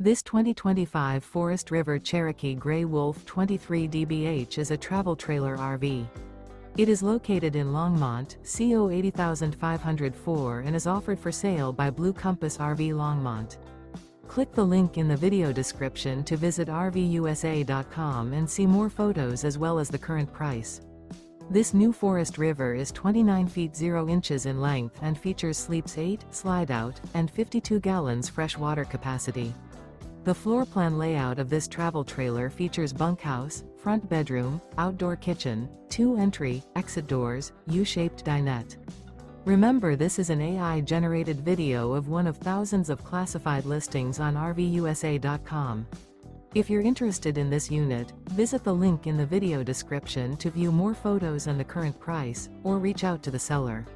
This 2025 Forest River Cherokee Grey Wolf 23 dbH is a travel trailer RV. It is located in Longmont, CO 80504 and is offered for sale by Blue Compass RV Longmont. Click the link in the video description to visit RVUSA.com and see more photos as well as the current price. This new Forest River is 29 feet 0 inches in length and features sleeps 8, Slideout, and 52 gallons fresh water capacity. The floor plan layout of this travel trailer features bunkhouse, front bedroom, outdoor kitchen, 2 entry, exit doors, U-shaped dinette. Remember, this is an AI-generated video of one of thousands of classified listings on RVUSA.com. If you're interested in this unit, visit the link in the video description to view more photos and the current price, or reach out to the seller.